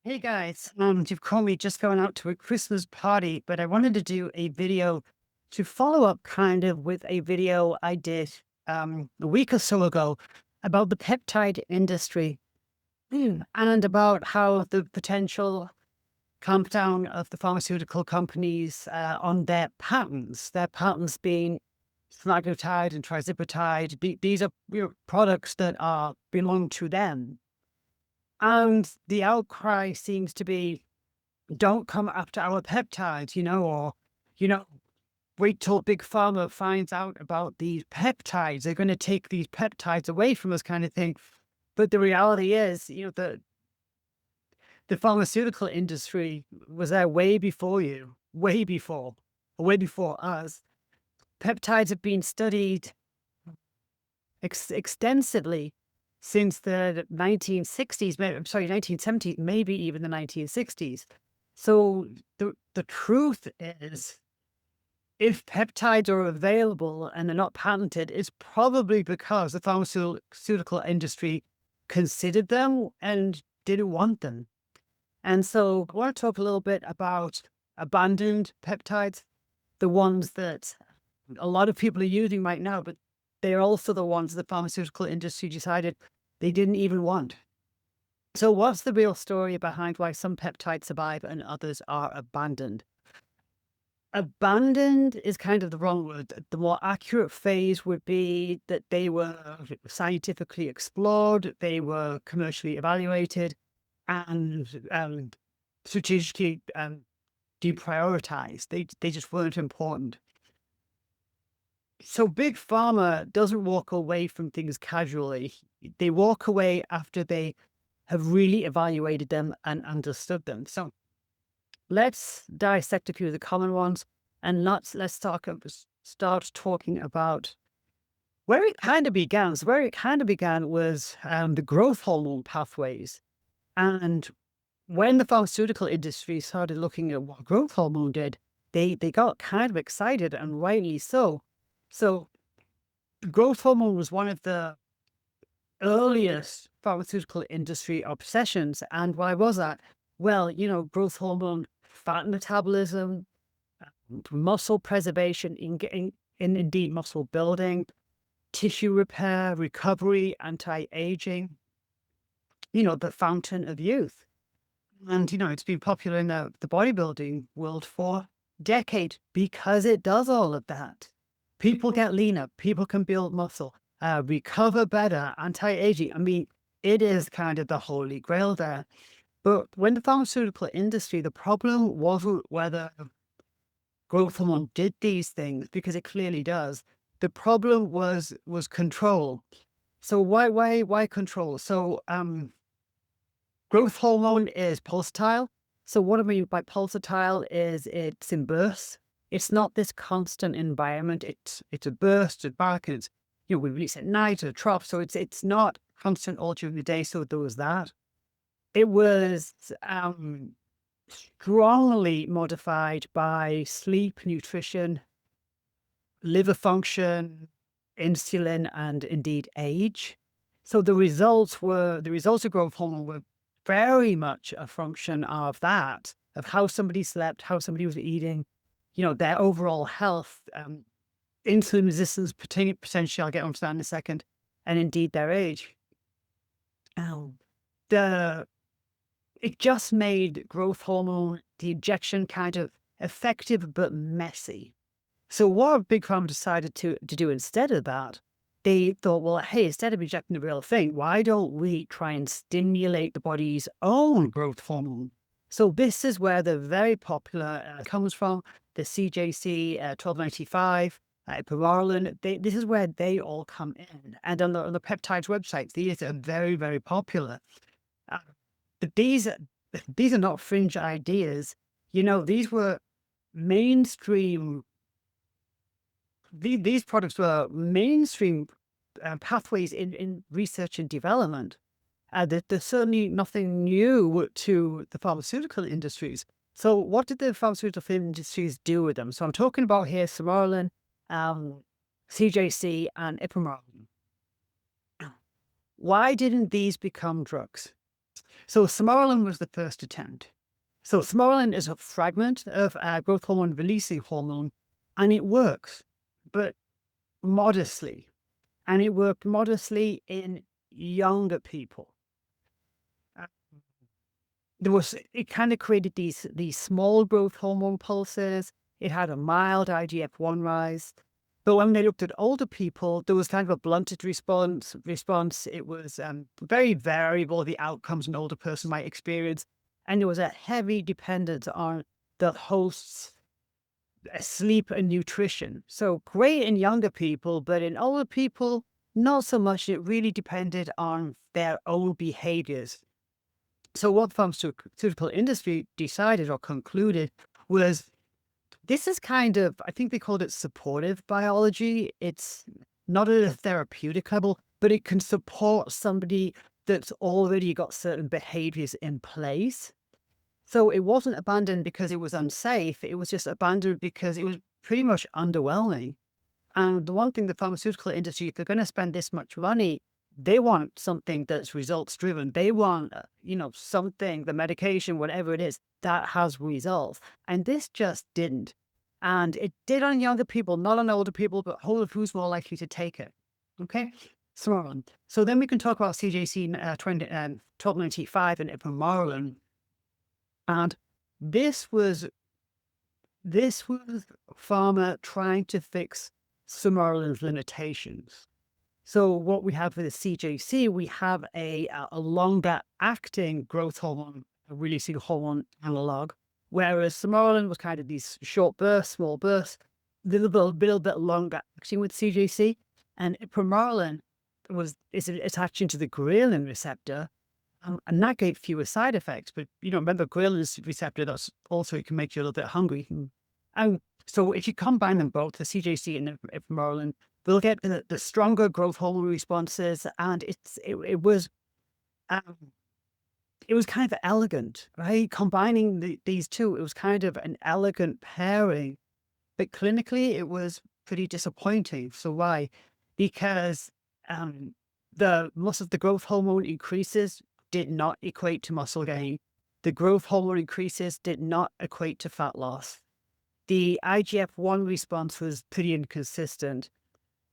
Hey guys, you've called me just going out to a Christmas party, but I wanted to do a video to follow up kind of with a video I did a week or so ago about the peptide industry. And about how the potential clampdown of the pharmaceutical companies on their patents being semaglutide and trizipatide. These are products that are belong to them. And the outcry seems to be, don't come after our peptides, or, you know, wait till Big Pharma finds out about these peptides. They're going to take these peptides away from us, kind of thing. But the reality is, the pharmaceutical industry was there way before you, way before us. Peptides have been studied extensively since the 1960s, I'm sorry, 1970s, maybe even the 1960s. So the truth is, if peptides are available and they're not patented, it's probably because the pharmaceutical industry considered them and didn't want them. And so I want to talk a little bit about abandoned peptides, the ones that a lot of people are using right now, but they're also the ones the pharmaceutical industry decided they didn't even want. So what's the real story behind why some peptides survive and others are abandoned? Abandoned is kind of the wrong word. The more accurate phrase would be that they were scientifically explored, they were commercially evaluated, and strategically deprioritized. They just weren't important. So Big Pharma doesn't walk away from things casually. They walk away after they have really evaluated them and understood them. So let's dissect a few of the common ones, and let's start talking about where it kind of began. So where it kind of began was the growth hormone pathways. And when the pharmaceutical industry started looking at what growth hormone did, they got kind of excited, and rightly so. So growth hormone was one of the earliest pharmaceutical industry obsessions. And why was that? Well, growth hormone, fat metabolism, muscle preservation, in indeed muscle building, tissue repair, recovery, anti-aging, the fountain of youth. And, it's been popular in the bodybuilding world for decades because it does all of that. People get leaner, people can build muscle, recover better, anti-aging. I mean, it is kind of the holy grail there. But when the pharmaceutical industry, the problem wasn't whether growth hormone did these things, because it clearly does. The problem was control. So why control? So growth hormone is pulsatile. So what I mean by pulsatile is it's in bursts. It's not this constant environment. It's a burst, it's back, and it's, we release at night or a trough. So it's not constant all during the day. So there was that. It was strongly modified by sleep, nutrition, liver function, insulin, and indeed age. So the results of growth hormone were very much a function of that, of how somebody slept, how somebody was eating, their overall health, insulin resistance, potentially, I'll get onto that in a second, and indeed their age. It just made growth hormone, the injection, kind of effective but messy. So what Big Pharma decided to do instead of that, they thought, well, hey, instead of injecting the real thing, why don't we try and stimulate the body's own growth hormone? So this is where the very popular comes from, the CJC 1295, Sermorelin. This is where they all come in. And on the peptides websites, these are very, very popular. But these are not fringe ideas. These were mainstream. These products were mainstream pathways in research and development. There's certainly nothing new to the pharmaceutical industries. So what did the pharmaceutical industries do with them? So I'm talking about here Sermorelin, CJC, and Ipamorelin. Why didn't these become drugs? So Sermorelin was the first attempt. So Sermorelin is a fragment of growth hormone releasing hormone, and it works, but modestly. And it worked modestly in younger people. Uh, it kind of created these small growth hormone pulses. It had a mild IGF-1 rise. But when they looked at older people, there was kind of a blunted response. It was very variable, the outcomes an older person might experience. And there was a heavy dependence on the host's sleep and nutrition. So great in younger people, but in older people, not so much. It really depended on their own behaviors. So what the pharmaceutical industry decided or concluded was this is kind of, I think they called it supportive biology. It's not at a therapeutic level, but it can support somebody that's already got certain behaviors in place. So it wasn't abandoned because it was unsafe. It was just abandoned because it was pretty much underwhelming. And the one thing the pharmaceutical industry, if they're going to spend this much money, they want something that's results driven. They want, something, the medication, whatever it is, that has results. And this just didn't. And it did on younger people, not on older people, but who's more likely to take it. Okay. So then we can talk about CJC 1295 and Sermorelin. And this was Pharma trying to fix Sermorelin's limitations. So what we have with the CJC, we have a longer acting growth hormone, releasing hormone analog, whereas Sermorelin was kind of these short bursts, small bursts, little bit longer acting with CJC, and Sermorelin is attaching to the ghrelin receptor, and that gave fewer side effects. But remember, ghrelin receptor, that's also, it can make you a little bit hungry. And so if you combine them both, the CJC and the Sermorelin, we'll get the stronger growth hormone responses, and it was kind of elegant, right? Combining these two, it was kind of an elegant pairing, but clinically it was pretty disappointing. So why? Because the growth hormone increases did not equate to muscle gain. The growth hormone increases did not equate to fat loss. The IGF-1 response was pretty inconsistent.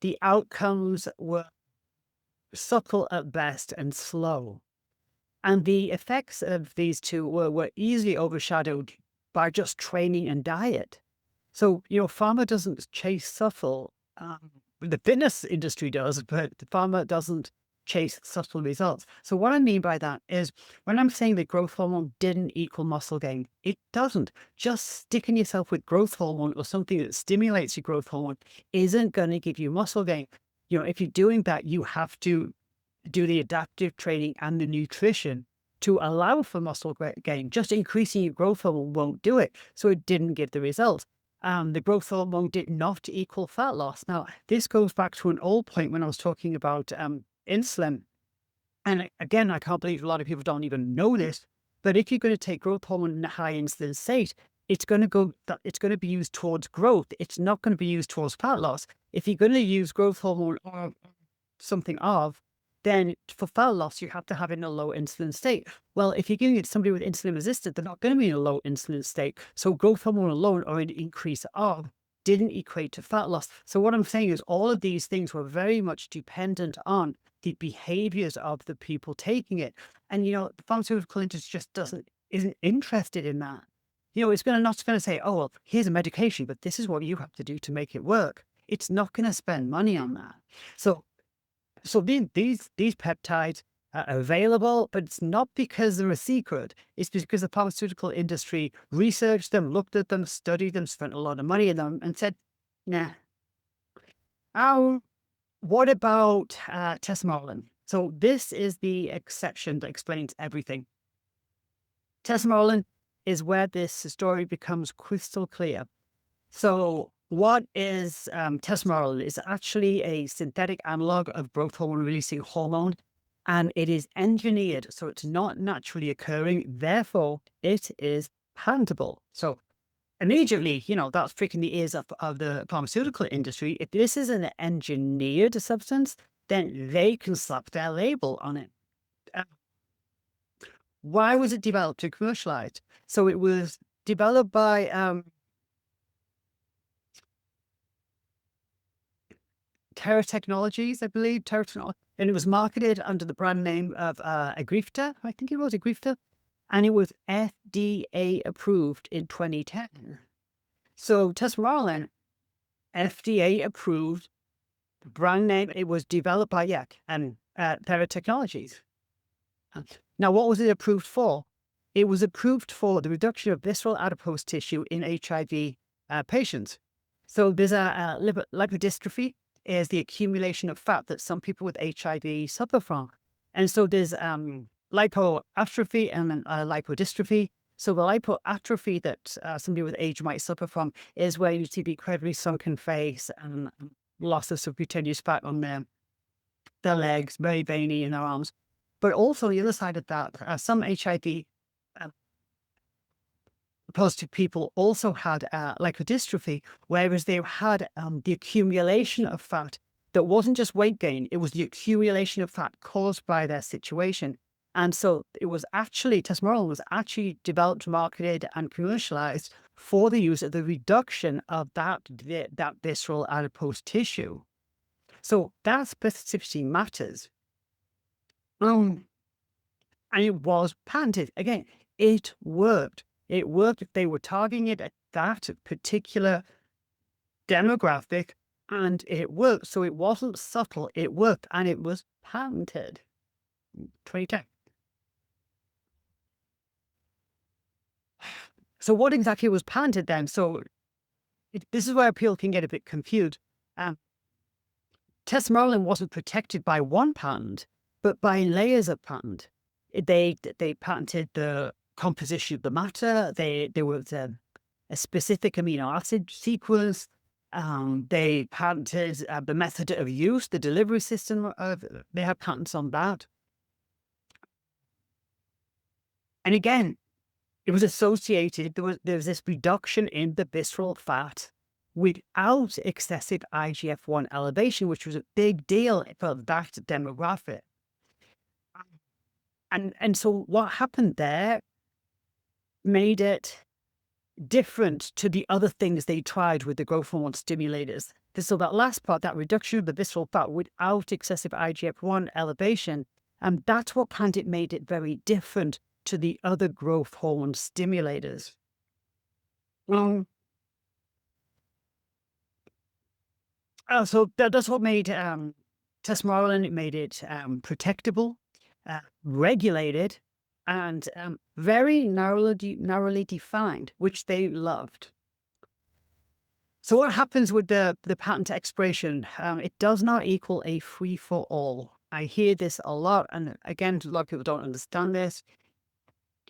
The outcomes were subtle at best and slow. And the effects of these two were easily overshadowed by just training and diet. So, pharma doesn't chase subtle. The fitness industry does, but the pharma doesn't chase subtle results. So what I mean by that is when I'm saying that growth hormone didn't equal muscle gain, it doesn't. Just sticking yourself with growth hormone or something that stimulates your growth hormone isn't going to give you muscle gain. If you're doing that, you have to do the adaptive training and the nutrition to allow for muscle gain. Just increasing your growth hormone won't do it. So it didn't give the results. The growth hormone did not equal fat loss. Now, this goes back to an old point when I was talking about insulin. And again, I can't believe a lot of people don't even know this, but if you're going to take growth hormone in a high insulin state, it's going to be used towards growth. It's not going to be used towards fat loss. If you're going to use growth hormone or something then for fat loss, you have to have it in a low insulin state. Well, if you're giving it to somebody with insulin resistant, they're not going to be in a low insulin state. So growth hormone alone or an increase of didn't equate to fat loss. So what I'm saying is all of these things were very much dependent on the behaviors of the people taking it. And, the pharmaceutical industry just isn't interested in that. It's not going to say, oh, well, here's a medication, but this is what you have to do to make it work. It's not going to spend money on that. So these peptides are available, but it's not because they're a secret. It's because the pharmaceutical industry researched them, looked at them, studied them, spent a lot of money on them, and said, nah. What about Tesamorelin? So this is the exception that explains everything. Tesamorelin is where this story becomes crystal clear. So what is Tesamorelin? It's actually a synthetic analog of growth hormone releasing hormone, and it is engineered, so it's not naturally occurring. Therefore, it is patentable. So immediately, that's freaking the ears up of the pharmaceutical industry. If this is an engineered substance, then they can slap their label on it. why was it developed and commercialized? So it was developed by Terra Technologies, I believe, and it was marketed under the brand name of Agrifta. I think it was Agrifta, and it was FDA approved in 2010. So Tesamorelin, FDA approved, the brand name. It was developed by Terra Technologies. Now, what was it approved for? It was approved for the reduction of visceral adipose tissue in HIV patients. So there's a lipodystrophy is the accumulation of fat that some people with HIV suffer from. And so there's lipoatrophy and lipodystrophy. So the lipoatrophy that somebody with AIDS might suffer from is where you see the incredibly sunken face and loss of subcutaneous fat on their legs, very veiny in their arms. But also the other side of that, some HIV positive people also had lipodystrophy, whereas they had the accumulation of fat that wasn't just weight gain, it was the accumulation of fat caused by their situation. And so it was actually, Tesamorelin was actually developed, marketed, and commercialized for the use of the reduction of that visceral adipose tissue. So that specificity matters. And it was patented. Again, it worked. It worked if they were targeting it at that particular demographic, and it worked. So it wasn't subtle. It worked, and it was patented. 2010. So what exactly was patented then? So this is where people can get a bit confused. Tesamorelin wasn't protected by one patent, but by layers of patent. They patented the composition of the matter. There was a specific amino acid sequence. They patented the method of use, the delivery system. They have patents on that. And again, it was associated. There was this reduction in the visceral fat without excessive IGF-1 elevation, which was a big deal for that demographic. And so what happened there made it different to the other things they tried with the growth hormone stimulators. So that last part, that reduction of the visceral fat without excessive IGF-1 elevation, and that's what kind of made it very different to the other growth hormone stimulators. So that's what made Tesamorelin. It made it protectable, regulated, and very narrowly defined, which they loved. So what happens with the patent expiration? It does not equal a free-for-all. I hear this a lot, and again, a lot of people don't understand this.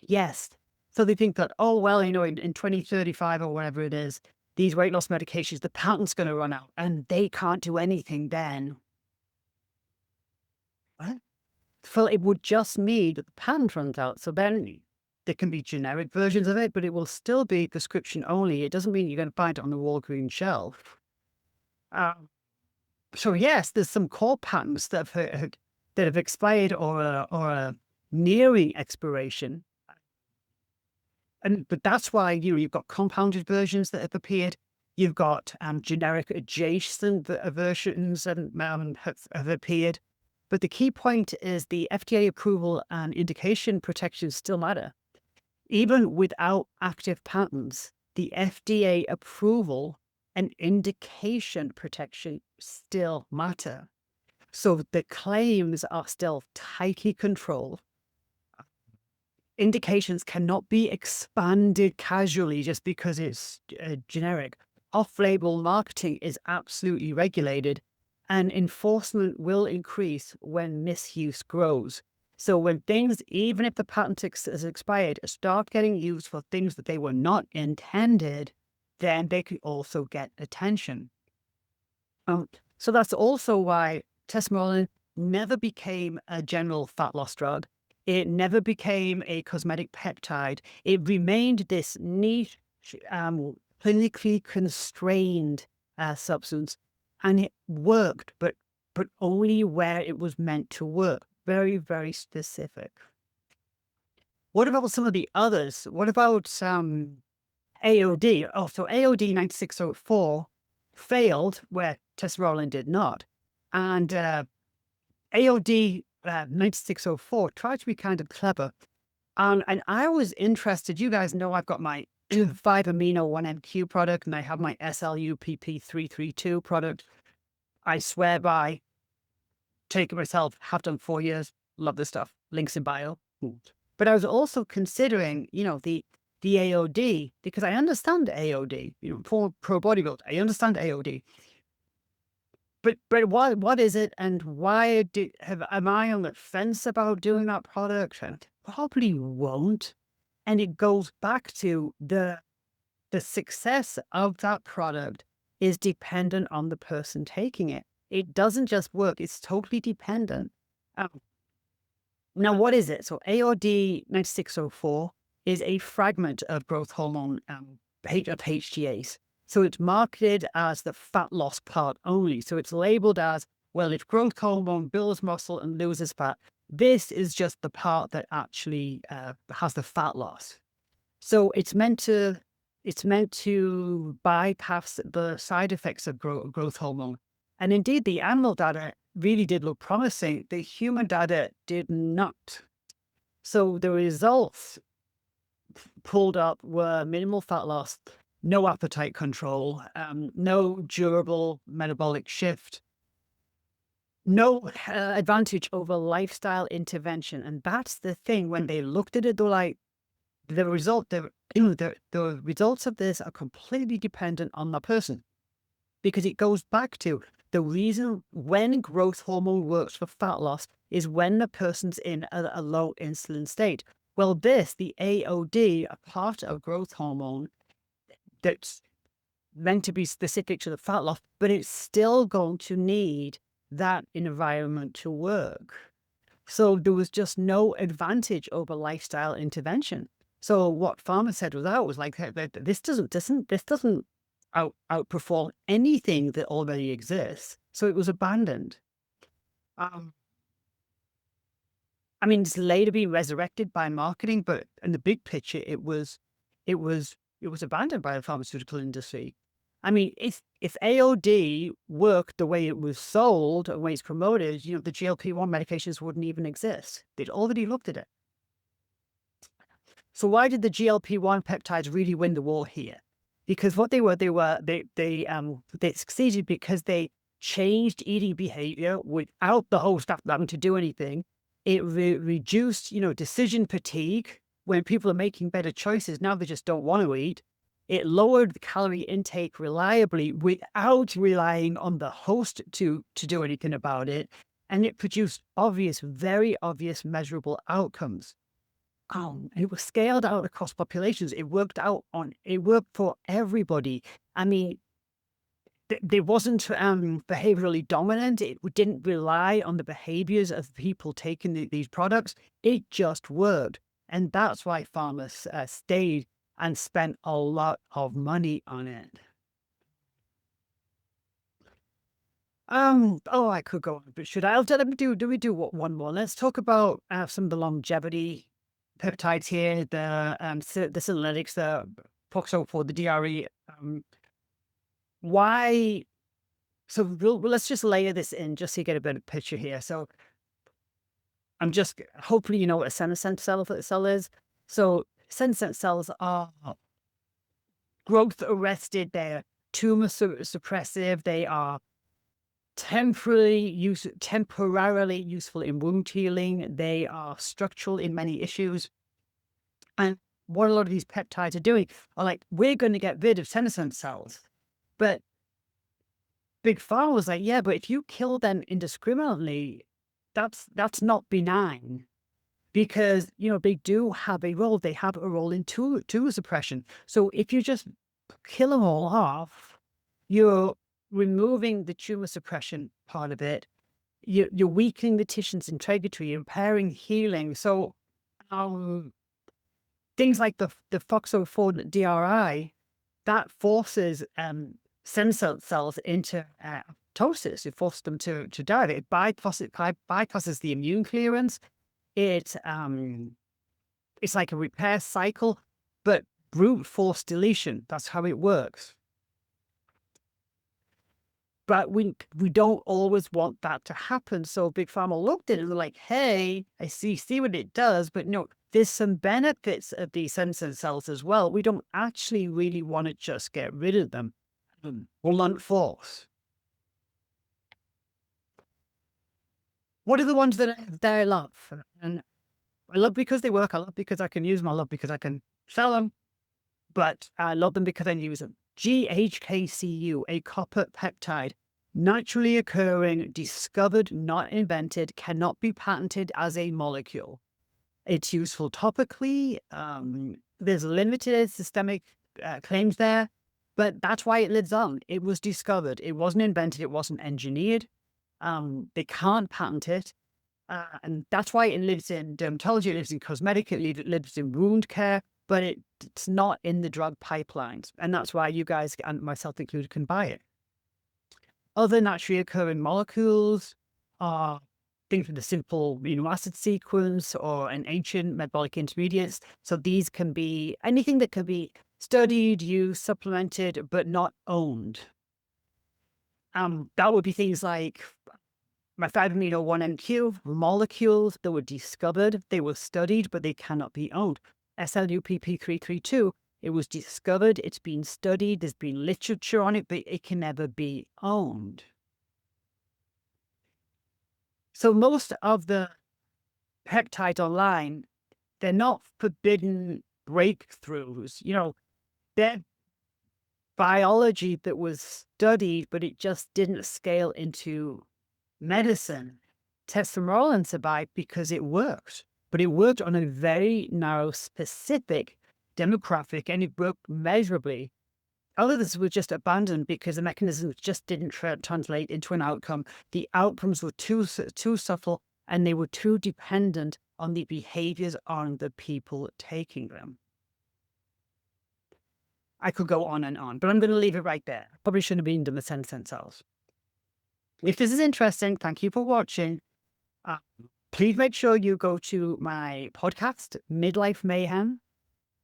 Yes. So they think that, oh, well, in 2035 or whatever it is, these weight loss medications, the patent's going to run out, and they can't do anything then. What? So it would just mean that the patent runs out. So then there can be generic versions of it, but it will still be prescription only. It doesn't mean you're going to find it on the Walgreens shelf. So yes, there's some core patents that have expired or are nearing expiration. But that's why you've got compounded versions that have appeared. You've got generic adjacent versions and have appeared. But the key point is the FDA approval and indication protections still matter. Even without active patents, the FDA approval and indication protection still matter. So the claims are still tightly controlled. Indications cannot be expanded casually just because it's generic. Off-label marketing is absolutely regulated, and enforcement will increase when misuse grows. So when things, even if the patent has expired, start getting used for things that they were not intended, then they could also get attention. So that's also why Tesamorelin never became a general fat loss drug. It never became a cosmetic peptide. It remained this niche, clinically constrained substance, and it worked, but only where it was meant to work. Very, very specific. What about some of the others? What about AOD? Oh, so AOD 9604 failed where Tesamorelin did not. And AOD 9604 tried to be kind of clever. And I was interested. You guys know I've got my 5 amino 1MQ product, and I have my SLUPP332 product. I swear by, take it myself, have done 4 years, love this stuff. Links in bio. But I was also considering, the AOD, because I understand AOD, for pro bodybuilder, I understand AOD. But what is it, and why am I on the fence about doing that product? And probably won't. And it goes back to the success of that product is dependent on the person taking it. It doesn't just work, it's totally dependent. Now, what is it? So AOD 9604 is a fragment of growth hormone of HGAs. So it's marketed as the fat loss part only. So it's labeled as, well, if growth hormone builds muscle and loses fat, this is just the part that actually has the fat loss. So it's meant to bypass the side effects of growth hormone. And indeed, the animal data really did look promising. The human data did not. So the results pulled up were minimal fat loss, no appetite control, no durable metabolic shift, no advantage over lifestyle intervention. And that's the thing. When they looked at it, they're like, the results of this are completely dependent on the person, because it goes back to the reason when growth hormone works for fat loss is when the person's in a low insulin state. Well, the AOD, a part of growth hormone that's meant to be specific to the fat loss, but it's still going to need that environment to work. So there was just no advantage over lifestyle intervention. So what Pharma said was like, this doesn't outperform anything that already exists. So it was abandoned. I mean, it's later being resurrected by marketing, but in the big picture, it was abandoned by the pharmaceutical industry. I mean, if AOD worked the way it was sold, the way it's promoted, the GLP-1 medications wouldn't even exist. They'd already looked at it. So why did the GLP-1 peptides really win the war here? Because what they succeeded because they changed eating behavior without the host having to do anything. It reduced, decision fatigue. When people are making better choices, now they just don't want to eat. It lowered the calorie intake reliably without relying on the host to do anything about it. And it produced very obvious measurable outcomes. It was scaled out across populations. It worked for everybody. I mean, they wasn't behaviorally dominant. It didn't rely on the behaviors of people taking these products. It just worked. And that's why farmers stayed and spent a lot of money on it. I could go on, but should I? Do we do one more? Let's talk about some of the longevity peptides here, the senolytics, the FOXO4, the DRE. Why? So let's just layer this in just so you get a better picture here. So hopefully you know what a senescent cell is. So senescent cells are growth arrested. They're tumor suppressive. They are temporarily useful in wound healing. They are structural in many issues. And what a lot of these peptides are doing are like, we're going to get rid of senescent cells. But Big Pharma was like, yeah, but if you kill them indiscriminately, that's not benign. Because, they do have a role. They have a role in tumor suppression. So if you just kill them all off, you're removing the tumor suppression part of it. You're weakening the tissue's integrity, impairing healing. So things like the FOXO4 DRI, that forces senescent cells into apoptosis. It forces them to die. It bypasses the immune clearance. It It's like a repair cycle, but brute force deletion. That's how it works. But we don't always want that to happen. So Big Pharma looked at it and they're like, hey, I see what it does, but no, there's some benefits of these sensor cells as well. We don't actually really want to just get rid of them. Blunt force. What are the ones that I love? And I love because they work. I love because I can use them. I love because I can sell them. But I love them because I use them. GHKCU, a copper peptide, naturally occurring, discovered, not invented, cannot be patented as a molecule. It's useful topically. There's limited systemic claims there, but that's why it lives on. It was discovered. It wasn't invented. It wasn't engineered. They can't patent it. And that's why it lives in dermatology, it lives in cosmetic, it lives in wound care, but it's not in the drug pipelines. And that's why you guys, and myself included, can buy it. Other naturally occurring molecules are things with a simple amino acid sequence or an ancient metabolic intermediates. So these can be anything that can be studied, used, supplemented, but not owned. That would be things like my 5-amino-1-MQ molecules that were discovered, they were studied, but they cannot be owned. SLUPP332, it was discovered, it's been studied, there's been literature on it, but it can never be owned. So most of the peptides online, they're not forbidden breakthroughs. They're biology that was studied, but it just didn't scale into medicine. Tesamorelin survived because it worked, but it worked on a very narrow, specific demographic, and it worked measurably. Others were just abandoned because the mechanisms just didn't translate into an outcome. The outcomes were too subtle, and they were too dependent on the behaviors on the people taking them. I could go on and on, but I'm going to leave it right there. Probably shouldn't have been done the stem cells. If this is interesting, thank you for watching. Please make sure you go to my podcast, Midlife Mayhem.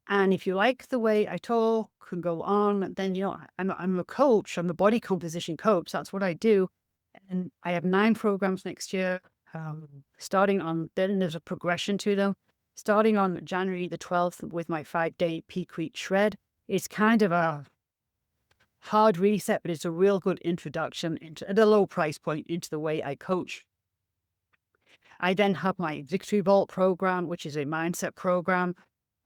And if you like the way I talk and go on, then, I'm a coach. I'm a body composition coach. That's what I do. And I have 9 programs next year, then there's a progression to them. Starting on January the 12th with my 5-day peak week shred. It's kind of a hard reset, but it's a real good introduction at a low price point into the way I coach. I then have my Victory Vault program, which is a mindset program.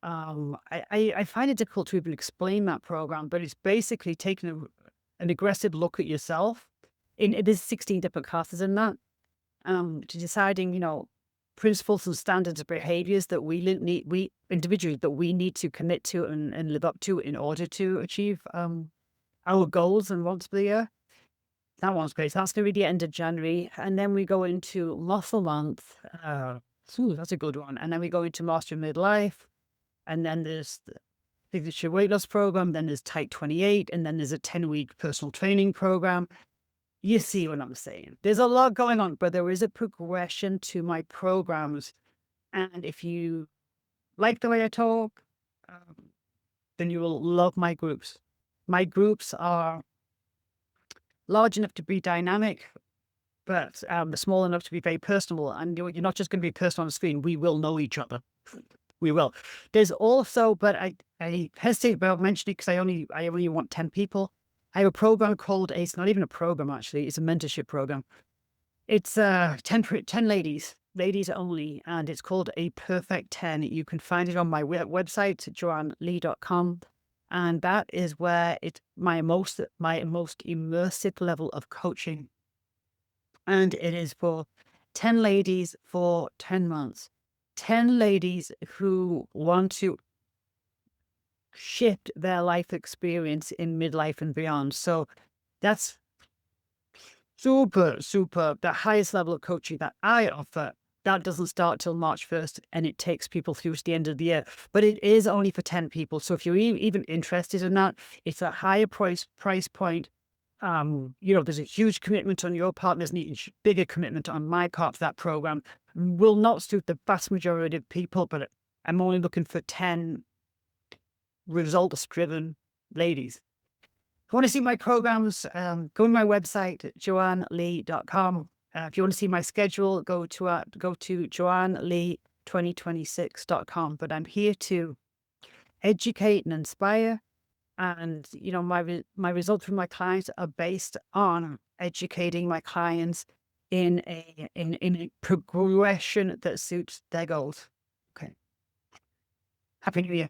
I find it difficult to even explain that program, but it's basically taking an aggressive look at yourself. There's 16 different classes in that, to deciding, principles and standards of behaviors that we individually that we need to commit to and live up to in order to achieve our goals and wants for the year. That one's great. So that's going to be the end of January. And then we go into Muscle Month. That's a good one. And then we go into Master Midlife. And then there's the Signature Weight Loss Program. Then there's Type 28. And then there's a 10-week personal training program. You see what I'm saying? There's a lot going on, but there is a progression to my programs. And if you like the way I talk, then you will love my groups. My groups are large enough to be dynamic, but small enough to be very personal. And you're not just going to be personal on the screen. We will know each other. We will. There's also, but I hesitate about mentioning it because I only want 10 people. I have a program called, it's not even a program actually, it's a mentorship program. It's 10 ladies only, and it's called A Perfect 10. You can find it on my website, joannelee.com. And that is where it's my most immersive level of coaching. And it is for 10 ladies for 10 months. 10 ladies who want to shift their life experience in midlife and beyond. So that's super, the highest level of coaching that I offer. That doesn't start till March 1st, and it takes people through to the end of the year. But it is only for 10 people. So if you're even interested in that, it's a higher price point. There's a huge commitment on your part. There's a bigger commitment on my part for that program. Will not suit the vast majority of people, but I'm only looking for 10 results-driven ladies. If you want to see my programs, go to my website at joannelee.com. If you want to see my schedule, go to joannelee2026.com. But I'm here to educate and inspire. And, my results from my clients are based on educating my clients in a progression that suits their goals. Okay. Happy New Year.